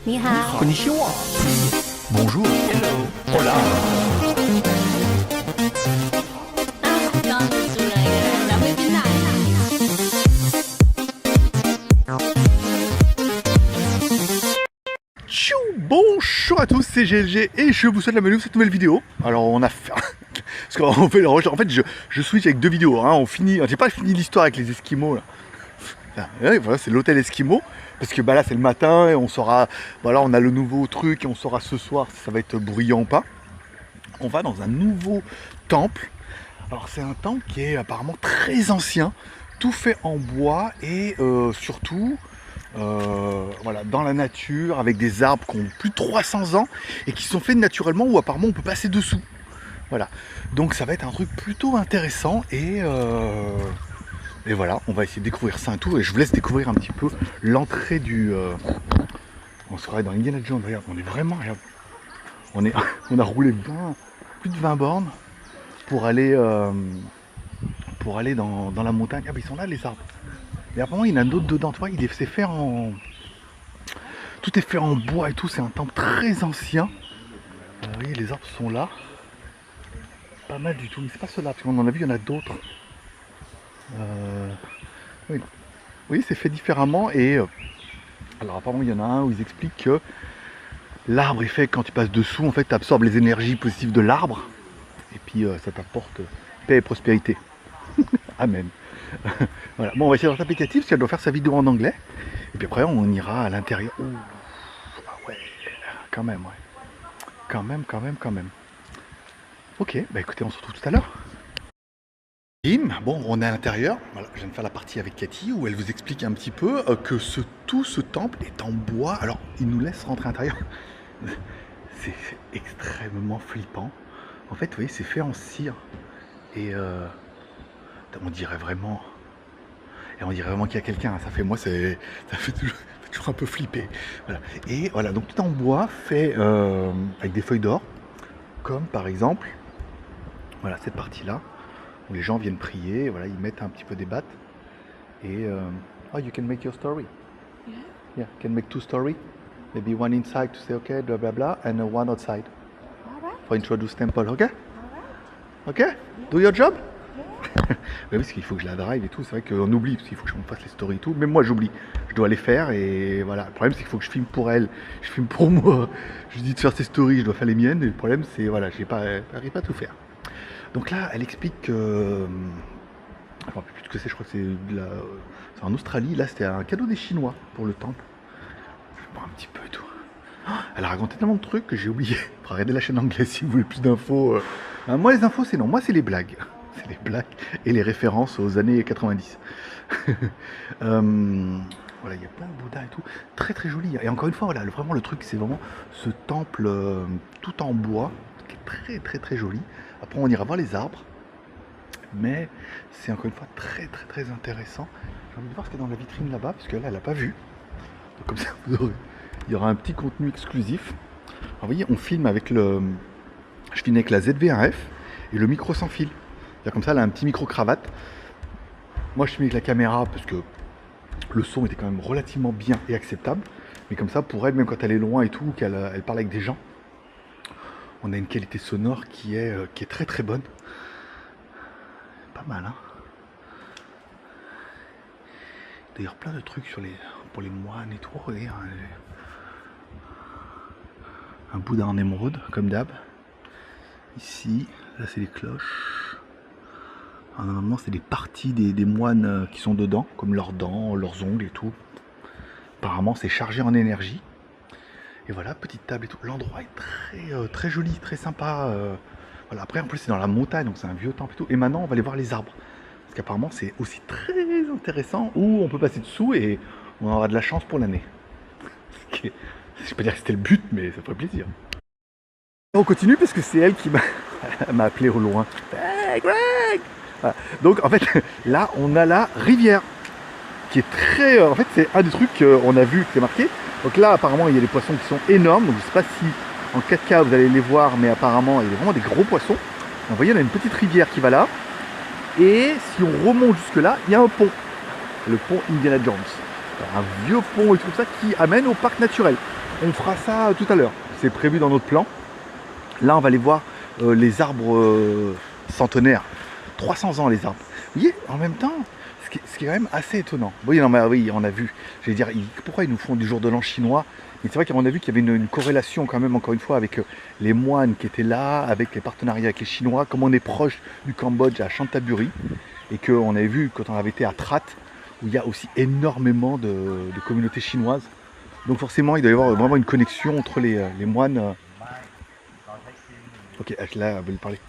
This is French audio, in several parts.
你好。Konnichiwa. Bonjour. Hola. 刚刚就住了一个人，咱们去哪里？ Tchou, bonjour à tous, c'est GLG et je vous souhaite la bienvenue pour cette nouvelle vidéo. Alors on a fait... Parce qu'en fait, en fait je switch avec deux vidéos. Hein. J'ai pas fini l'histoire avec les Esquimaux là. Ouais, voilà, c'est l'hôtel Esquimau. Parce que bah, là c'est le matin et on saura... Voilà, on a le nouveau truc et on saura ce soir si ça va être bruyant ou pas. On va dans un nouveau temple. Alors c'est un temple qui est apparemment très ancien. Tout fait en bois et surtout... voilà, dans la nature, avec des arbres qui ont plus de 300 ans et qui sont faits naturellement où apparemment on peut passer dessous. Voilà, donc ça va être un truc plutôt intéressant et voilà, on va essayer de découvrir ça un tour et je vous laisse découvrir un petit peu l'entrée du... On serait dans Indiana Jones, regarde, on est vraiment... Regarde, on a roulé plus de 20 bornes pour aller dans la montagne. Ah mais ils sont là les arbres. Et apparemment il y en a d'autres dedans, tu vois, c'est fait en... Tout est fait en bois et tout, c'est un temple très ancien. Vous voyez, les arbres sont là. Pas mal du tout, mais c'est pas ceux-là, parce qu'on en a vu, il y en a d'autres. Oui, oui c'est fait différemment et... alors apparemment il y en a un où ils expliquent que l'arbre est fait quand tu passes dessous, en fait tu absorbes les énergies positives de l'arbre. Et puis ça t'apporte paix et prospérité. Amen. Voilà. Bon, on va essayer d'être applicatif parce qu'elle doit faire sa vidéo en anglais. Et puis après, on ira à l'intérieur. Ah ouais, quand même, ouais. Quand même. Ok, bah écoutez, on se retrouve tout à l'heure. Bon, on est à l'intérieur. Voilà, je viens de faire la partie avec Cathy où elle vous explique un petit peu que tout ce temple est en bois. Alors, il nous laisse rentrer à l'intérieur. C'est extrêmement flippant. En fait, vous voyez, c'est fait en cire. Et on dirait vraiment... Et on dirait vraiment qu'il y a quelqu'un, ça fait toujours un peu flipper. Voilà. Et voilà, donc tout en bois fait avec des feuilles d'or, comme par exemple, voilà cette partie-là, où les gens viennent prier, voilà, ils mettent un petit peu des battes. Et oh, you can make your story. Yeah. Yeah, can make two story. Maybe one inside to say okay, blah blah blah, and one outside. Alright. For introduce temple, okay? Alright. Okay? Do your job? Oui, parce qu'il faut que je la drive et tout, c'est vrai qu'on oublie, parce qu'il faut que je me fasse les stories et tout, même moi j'oublie, je dois les faire et voilà, le problème c'est qu'il faut que je filme pour elle, je filme pour moi, je lui dis de faire ses stories, je dois faire les miennes, et le problème c'est, voilà, j'arrive pas à tout faire. Donc là, elle explique que, je ne me rappelle plus ce que c'est, je crois que c'est en Australie, là c'était un cadeau des Chinois pour le temple, je vois un petit peu et tout. Elle a raconté tellement de trucs que j'ai oublié, il regarder la chaîne anglaise si vous voulez plus d'infos. Moi les infos c'est non, moi c'est les blagues. C'est les blagues et les références aux années 90. Voilà, il y a plein de Bouddhas et tout. Très très joli. Et encore une fois, voilà, vraiment le truc, c'est vraiment ce temple tout en bois, qui est très très très joli. Après, on ira voir les arbres. Mais c'est encore une fois très très très intéressant. J'ai envie de voir ce qu'il y a dans la vitrine là-bas, parce que là, elle n'a pas vu. Donc, comme ça, il y aura un petit contenu exclusif. Alors, vous voyez, on filme avec je filme avec la ZV1F et le micro sans fil. Comme ça, elle a un petit micro-cravate. Moi, je suis mis avec la caméra parce que le son était quand même relativement bien et acceptable. Mais comme ça, pour elle, même quand elle est loin et tout, qu'elle parle avec des gens, on a une qualité sonore qui est très très bonne. Pas mal, hein. D'ailleurs, plein de trucs pour les moines et tout. Regardez, un Bouddha en émeraude, comme d'hab. Ici, là, c'est les cloches. Alors, normalement, c'est des parties des moines qui sont dedans, comme leurs dents, leurs ongles et tout. Apparemment, c'est chargé en énergie. Et voilà, petite table et tout. L'endroit est très, très joli, très sympa. Voilà. Après, en plus, c'est dans la montagne, donc c'est un vieux temple et tout. Et maintenant, on va aller voir les arbres. Parce qu'apparemment, c'est aussi très intéressant, où on peut passer dessous et on aura de la chance pour l'année. Je ne peux pas dire que c'était le but, mais ça ferait plaisir. On continue parce que c'est elle qui m'a appelé au loin. Hey, Greg! Voilà. Donc en fait là on a la rivière qui est très... en fait c'est un des trucs qu'on a vu qui est marqué. Donc là apparemment il y a des poissons qui sont énormes. Donc je sais pas si en 4K vous allez les voir, mais apparemment il y a vraiment des gros poissons. Donc, vous voyez, on a une petite rivière qui va là. Et si on remonte jusque là, il y a un pont. Le pont Indiana Jones. Alors, un vieux pont et tout ça qui amène au parc naturel. On fera ça tout à l'heure, c'est prévu dans notre plan. Là on va aller voir les arbres centenaires, 300 ans les arbres. Vous voyez, en même temps, ce qui est quand même assez étonnant. Oui, non, mais oui, on a vu, je vais dire, pourquoi ils nous font du jour de l'an chinois? Mais c'est vrai qu'on a vu qu'il y avait une corrélation quand même, encore une fois, avec les moines qui étaient là, avec les partenariats avec les Chinois, comme on est proche du Cambodge à Chantaburi, et qu'on avait vu quand on avait été à Trat, où il y a aussi énormément de communautés chinoises. Donc forcément, il doit y avoir vraiment une connexion entre les moines. Ok, là, on va lui parler.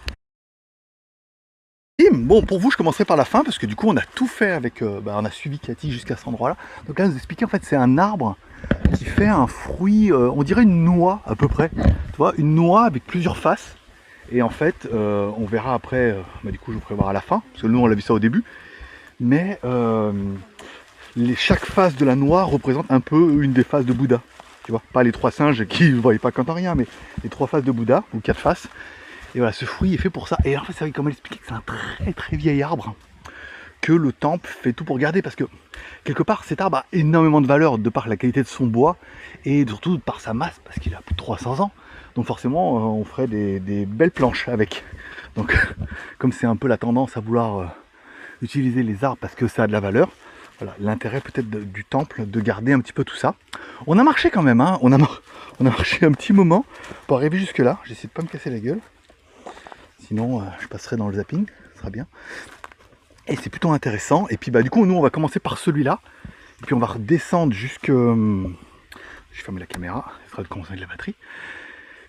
Bon, pour vous, je commencerai par la fin, parce que du coup, on a tout fait avec... on a suivi Cathy jusqu'à cet endroit-là. Donc là, vous expliquer, en fait, c'est un arbre qui fait un fruit, on dirait une noix, à peu près. Tu vois, une noix avec plusieurs faces. Et en fait, on verra après, du coup, je vous ferai voir à la fin, parce que nous, on l'a vu ça au début. Mais chaque face de la noix représente un peu une des faces de Bouddha. Tu vois, pas les 3 singes qui ne voyaient pas quand rien, mais les 3 faces de Bouddha, ou 4 faces. Et voilà, ce fruit est fait pour ça. Et en fait, c'est vrai, comme elle expliquait, que c'est un très très vieil arbre que le temple fait tout pour garder, parce que quelque part cet arbre a énormément de valeur de par la qualité de son bois et surtout par sa masse, parce qu'il a plus de 300 ans. Donc forcément, on ferait des belles planches avec. Donc comme c'est un peu la tendance à vouloir utiliser les arbres parce que ça a de la valeur, voilà, l'intérêt peut-être du temple de garder un petit peu tout ça. On a marché quand même, hein. On a marché un petit moment pour arriver jusque là. J'essaie de pas me casser la gueule. Sinon, je passerai dans le zapping, ce sera bien. Et c'est plutôt intéressant. Et puis du coup, nous, on va commencer par celui-là. Et puis on va redescendre jusque... Je vais fermer la caméra, ça sera le conseil de la batterie.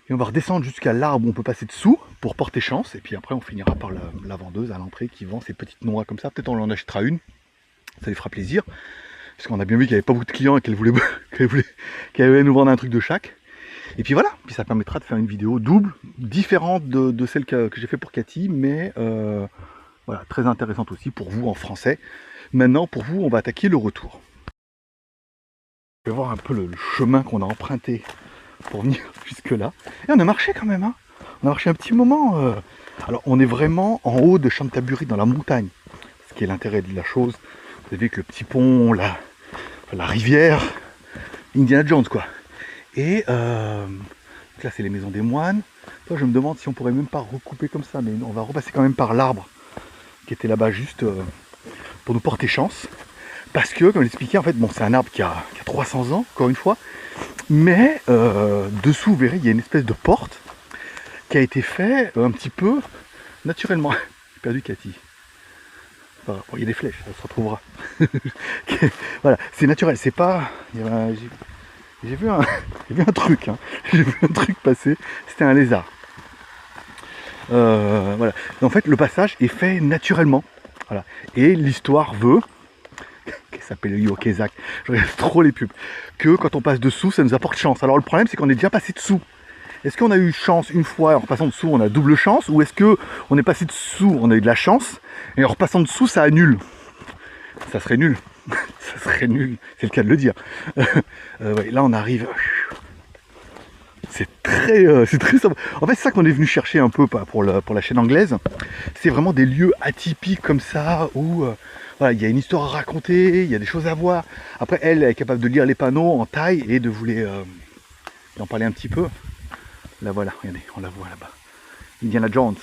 Et on va redescendre jusqu'à l'arbre où on peut passer dessous pour porter chance. Et puis après, on finira par la vendeuse à l'entrée qui vend ces petites noix comme ça. Peut-être on en achètera une, ça lui fera plaisir. Parce qu'on a bien vu qu'il n'y avait pas beaucoup de clients et qu'elle voulait nous vendre un truc de chaque. Et puis voilà, puis ça permettra de faire une vidéo double, différente de celle que j'ai fait pour Cathy, mais voilà, très intéressante aussi pour vous en français. Maintenant, pour vous, on va attaquer le retour. Je vais voir un peu le chemin qu'on a emprunté pour venir jusque là. Et on a marché quand même, hein. On a marché un petit moment. Alors, on est vraiment en haut de Chantaburi, dans la montagne. Ce qui est l'intérêt de la chose. Vous avez vu que le petit pont, la rivière, Indiana Jones, quoi. Et là, c'est les maisons des moines. Toi, je me demande si on pourrait même pas recouper comme ça, mais on va repasser quand même par l'arbre qui était là-bas juste pour nous porter chance. Parce que, comme j'expliquais, en fait, bon, c'est un arbre qui a 300 ans, encore une fois. Mais dessous, vous verrez, il y a une espèce de porte qui a été faite un petit peu naturellement. J'ai perdu Cathy. Enfin, bon, il y a des flèches, ça se retrouvera. Voilà, c'est naturel, c'est pas... J'ai vu un truc, hein. J'ai vu un truc passer, c'était un lézard. Voilà. En fait, le passage est fait naturellement. Voilà. Et l'histoire veut, qui s'appelle Yokezak, je regarde trop les pubs, que quand on passe dessous, ça nous apporte chance. Alors le problème, c'est qu'on est déjà passé dessous. Est-ce qu'on a eu chance une fois, en repassant dessous, on a double chance, ou est-ce qu'on est passé dessous, on a eu de la chance, et en repassant dessous, ça annule? Ça serait nul. Ça serait nul, c'est le cas de le dire. Ouais, là on arrive. C'est très simple. En fait, c'est ça qu'on est venu chercher un peu pour la chaîne anglaise. C'est vraiment des lieux atypiques comme ça où voilà, il y a une histoire à raconter, il y a des choses à voir. Après, elle est capable de lire les panneaux en thaï et de vous en parler un petit peu. Là voilà, regardez, on la voit là-bas. Indiana Jones.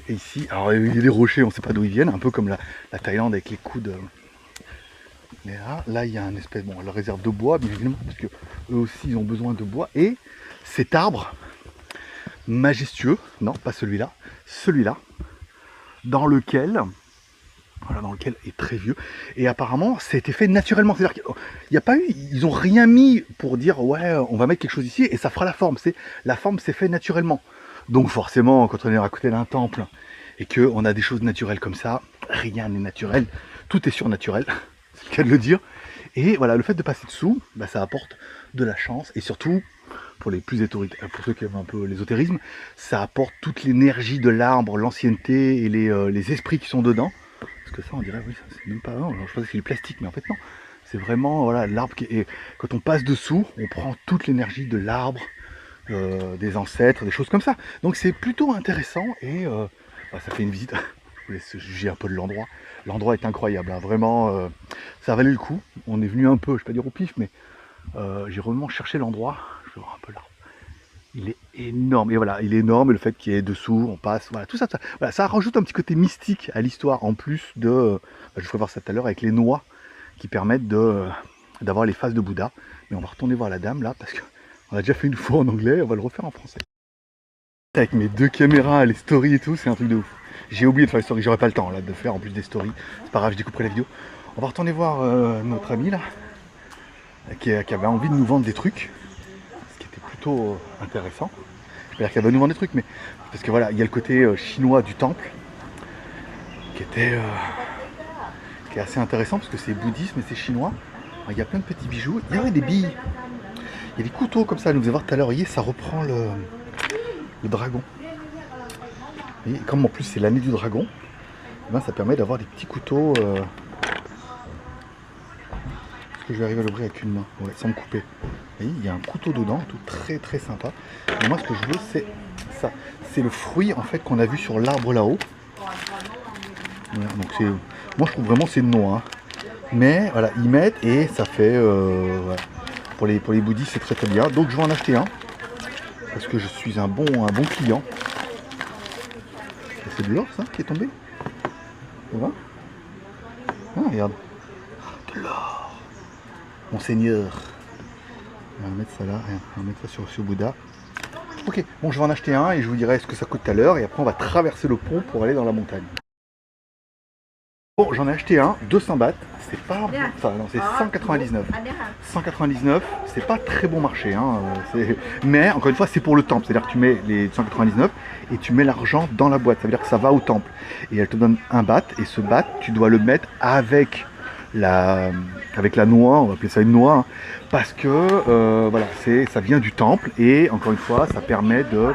Et ici, alors il y a des rochers, on ne sait pas d'où ils viennent, un peu comme la Thaïlande avec les coudes. Mais là, il y a un espèce, bon, la réserve de bois, bien évidemment, parce que eux aussi, ils ont besoin de bois. Et cet arbre majestueux, non, pas celui-là, dans lequel est très vieux. Et apparemment, ça a été fait naturellement. C'est-à-dire qu'il n'y a pas eu, ils n'ont rien mis pour dire, ouais, on va mettre quelque chose ici et ça fera la forme. La forme s'est fait naturellement. Donc forcément, quand on est à côté d'un temple et qu'on a des choses naturelles comme ça, rien n'est naturel, tout est surnaturel, c'est le cas de le dire. Et voilà, le fait de passer dessous, ça apporte de la chance, et surtout, pour les plus pour ceux qui aiment un peu l'ésotérisme, ça apporte toute l'énergie de l'arbre, l'ancienneté et les esprits qui sont dedans. Parce que ça, on dirait, oui, ça c'est même pas... Non, je pensais que c'est du plastique, mais en fait non. C'est vraiment, voilà, l'arbre qui est... Quand on passe dessous, on prend toute l'énergie de l'arbre, des ancêtres, des choses comme ça. Donc c'est plutôt intéressant et ça fait une visite. vous laisse juger un peu de l'endroit. L'endroit est incroyable, hein, vraiment, ça valait le coup. On est venu un peu, je ne vais pas dire au pif, mais j'ai vraiment cherché l'endroit. Je vais voir un peu là. Il est énorme, et voilà, il est énorme, et le fait qu'il y ait dessous, on passe, voilà, tout ça, voilà, ça rajoute un petit côté mystique à l'histoire, en plus de, je ferai voir ça tout à l'heure, avec les noix qui permettent d'avoir les faces de Bouddha. Mais on va retourner voir la dame là, parce qu'on a déjà fait une fois en anglais, on va le refaire en français. Avec mes 2 caméras, les stories et tout, c'est un truc de ouf. J'ai oublié de faire les stories, j'aurais pas le temps là de faire en plus des stories, c'est pas grave, je découperai la vidéo. On va retourner voir notre ami là, qui avait envie de nous vendre des trucs. Plutôt intéressant. C'est-à-dire qu'elle va nous vendre des trucs, mais parce que voilà, il y a le côté chinois du temple qui est assez intéressant parce que c'est bouddhisme et c'est chinois. Alors, il y a plein de petits bijoux. Il y a des billes. Il y a des couteaux comme ça. Elle nous faisait voir tout à l'heure. Vous voyez, ça reprend le dragon. Et comme en plus c'est l'année du dragon, ben, ça permet d'avoir des petits couteaux. Est-ce que je vais arriver à l'ouvrir avec une main, ouais, sans me couper. Vous voyez, il y a un couteau dedans, tout très très sympa. Et moi ce que je veux c'est ça. C'est le fruit en fait qu'on a vu sur l'arbre là-haut. Voilà, donc moi je trouve vraiment c'est noix. Hein. Mais voilà, ils mettent et ça fait voilà. Pour les bouddhistes c'est très très bien. Donc je vais en acheter un. Parce que je suis un bon client. C'est de l'or ça qui est tombé. Voilà. Ah, regarde. De l'or. Monseigneur. On va mettre ça là, on va mettre ça sur Bouddha. Ok, bon je vais en acheter un et je vous dirai ce que ça coûte tout à l'heure et après on va traverser le pont pour aller dans la montagne. Bon, j'en ai acheté un, 200 bahts, c'est pas... Enfin non, c'est 199. 199, c'est pas très bon marché, hein, mais encore une fois c'est pour le temple, c'est-à-dire que tu mets les 199 et tu mets l'argent dans la boîte, ça veut dire que ça va au temple. Et elle te donne un baht et ce baht tu dois le mettre avec la noix, on va appeler ça une noix, hein, parce que voilà, ça vient du temple et encore une fois ça permet de...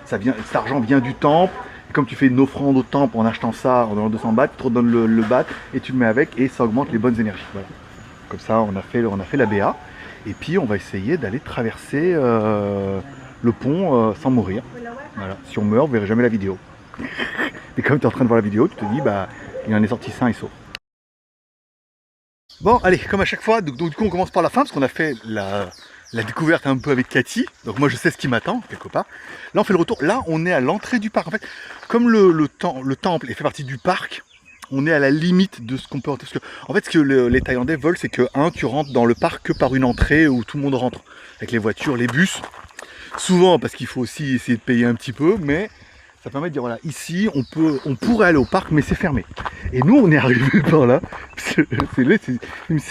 cet argent vient du temple. Comme tu fais une offrande au temple en achetant ça en donnant 200 bahts, tu te redonnes le baht et tu le mets avec et ça augmente les bonnes énergies. Voilà. Comme ça on a fait la BA et puis on va essayer d'aller traverser le pont sans mourir. Voilà. Si on meurt, vous verrez jamais la vidéo. Et comme tu es en train de voir la vidéo, tu te dis bah il en est sorti sain et sauf. Bon allez, comme à chaque fois, donc du coup on commence par la fin parce qu'on a fait la découverte un peu avec Cathy, donc moi je sais ce qui m'attend quelque part. Là on fait le retour, là on est à l'entrée du parc. En fait, comme le temple fait partie du parc, on est à la limite de ce qu'on peut rentrer. Parce que, en fait ce que les Thaïlandais veulent c'est que tu rentres dans le parc que par une entrée où tout le monde rentre. Avec les voitures, les bus, souvent parce qu'il faut aussi essayer de payer un petit peu, mais ça permet de dire voilà, ici on pourrait aller au parc mais c'est fermé. Et nous on est arrivé par là, c'est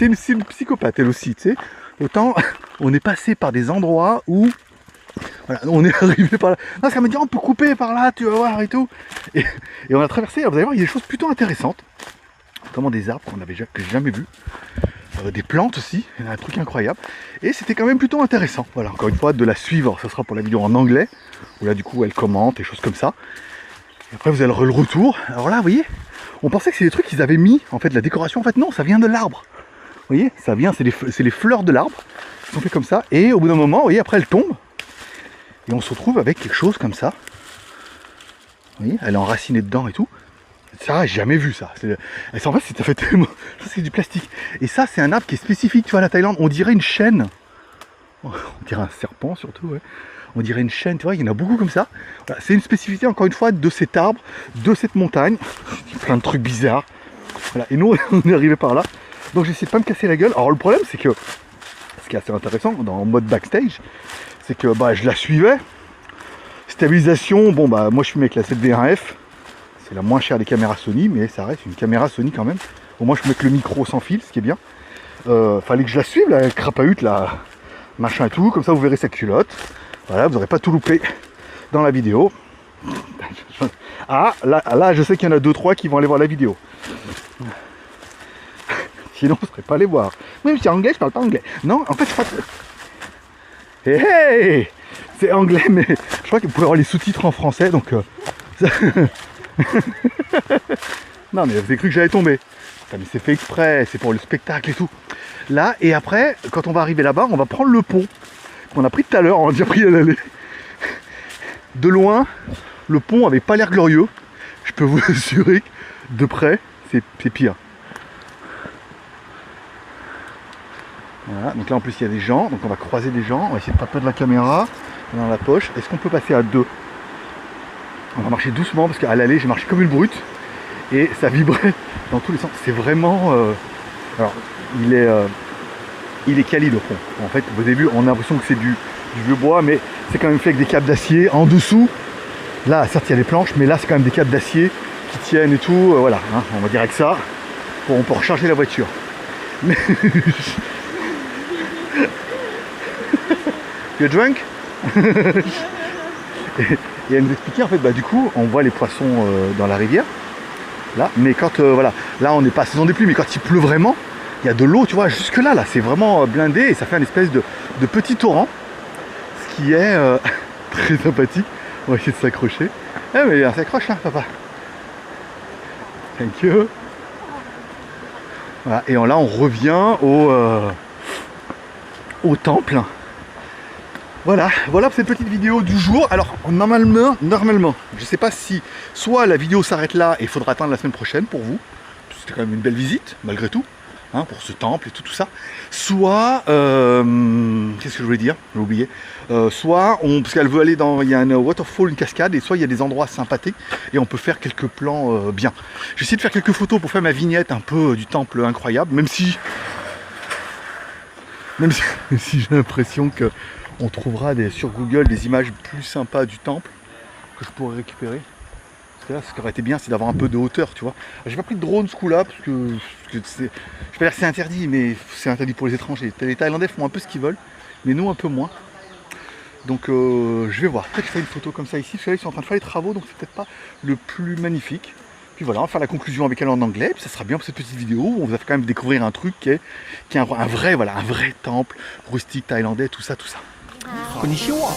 une psychopathe elle aussi, tu sais. Autant on est passé par des endroits où voilà, on est arrivé par là. Non, ça me dit on peut couper par là, tu vas voir et tout. Et on a traversé, alors vous allez voir, il y a des choses plutôt intéressantes. Notamment des arbres que j'ai jamais vus. Des plantes aussi, il y a un truc incroyable. Et c'était quand même plutôt intéressant. Voilà, encore une fois, de la suivre, ça sera pour la vidéo en anglais. Où là du coup elle commente et choses comme ça. Et après vous avez le retour. Alors là, vous voyez, on pensait que c'est des trucs qu'ils avaient mis, en fait, la décoration. En fait non, ça vient de l'arbre. Vous voyez, ça vient, c'est les fleurs de l'arbre qui sont faites comme ça. Et au bout d'un moment, vous voyez, après elles tombent. Et on se retrouve avec quelque chose comme ça. Vous voyez, elle est enracinée dedans et tout. Ça, j'ai jamais vu ça. En fait, ça fait tellement... Ça, c'est du plastique. Et ça, c'est un arbre qui est spécifique, tu vois, à la Thaïlande. On dirait une chêne. On dirait un serpent surtout, ouais. On dirait une chêne, tu vois, il y en a beaucoup comme ça. Voilà, c'est une spécificité, encore une fois, de cet arbre, de cette montagne. Plein de trucs bizarres. Voilà. Et nous, on est arrivé par là. Donc j'essaie de pas me casser la gueule. Alors le problème c'est que ce qui est assez intéressant en mode backstage, c'est que bah, je la suivais. Stabilisation, bon bah moi je filme avec la 7D1F. C'est la moins chère des caméras Sony, mais ça reste une caméra Sony quand même. Au moins je peux mettre le micro sans fil, ce qui est bien. Fallait que je la suive, la crapahute, la machin et tout, comme ça vous verrez sa culotte. Voilà, vous n'aurez pas tout loupé dans la vidéo. Ah, là je sais qu'il y en a 2-3 qui vont aller voir la vidéo. Sinon, on ne serait pas allé voir. Même si c'est anglais, je parle pas anglais. Non, en fait, je crois que... Hey, c'est anglais, mais je crois qu'il pourrait avoir les sous-titres en français, donc... Non, mais vous avez cru que j'allais tomber. Putain, mais c'est fait exprès, c'est pour le spectacle et tout. Là, et après, quand on va arriver là-bas, on va prendre le pont qu'on a pris tout à l'heure, on a déjà pris à l'aller. De loin, le pont avait pas l'air glorieux. je peux vous assurer que de près, c'est pire. Voilà, donc là en plus il y a des gens, donc on va croiser des gens, on va essayer de pas perdre la caméra dans la poche. Est-ce qu'on peut passer à deux? On va marcher doucement parce qu'à l'aller j'ai marché comme une brute et ça vibrait dans tous les sens. C'est vraiment... alors il est quali le fond. En fait au début on a l'impression que c'est du vieux bois, mais c'est quand même fait avec des câbles d'acier. En dessous, là certes il y a les planches, mais là c'est quand même des câbles d'acier qui tiennent et tout. Voilà, hein, on va dire avec ça, on peut recharger la voiture. Mais... You're drunk? Et elle nous expliquait en fait, bah du coup on voit les poissons dans la rivière, là, mais quand voilà, là on n'est pas à saison des pluies, mais quand il pleut vraiment, il y a de l'eau, tu vois, jusque là, c'est vraiment blindé et ça fait une espèce de petit torrent, ce qui est très sympathique. On va essayer de s'accrocher. Eh mais il s'accroche là, papa. Thank you. Voilà, et là on revient au temple. Voilà pour cette petite vidéo du jour. Alors normalement, je ne sais pas si soit la vidéo s'arrête là et il faudra attendre la semaine prochaine pour vous. C'était quand même une belle visite, malgré tout, hein, pour ce temple et tout ça. Soit, qu'est-ce que je voulais dire? J'ai oublié. Soit, parce qu'elle veut aller dans, il y a un waterfall, une cascade, et soit il y a des endroits sympathiques et on peut faire quelques plans bien. J'ai essayé de faire quelques photos pour faire ma vignette un peu du temple incroyable, même si j'ai l'impression que on trouvera sur Google des images plus sympas du temple que je pourrais récupérer. Parce que là, ce qui aurait été bien, c'est d'avoir un peu de hauteur, tu vois. J'ai pas pris de drone ce coup-là, parce que je vais pas dire que c'est interdit, mais c'est interdit pour les étrangers. Les Thaïlandais font un peu ce qu'ils veulent, mais nous un peu moins. Donc je vais voir. Peut-être que je ferai une photo comme ça ici, parce que là, ils sont en train de faire les travaux, donc c'est peut-être pas le plus magnifique. Puis voilà, on va faire la conclusion avec elle en anglais, puis ça sera bien pour cette petite vidéo où on va quand même découvrir un truc qui est un vrai temple rustique thaïlandais, tout ça. Konnichiwa.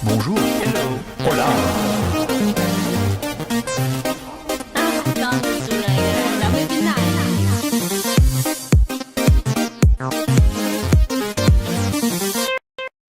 Bonjour. Hello. Hola.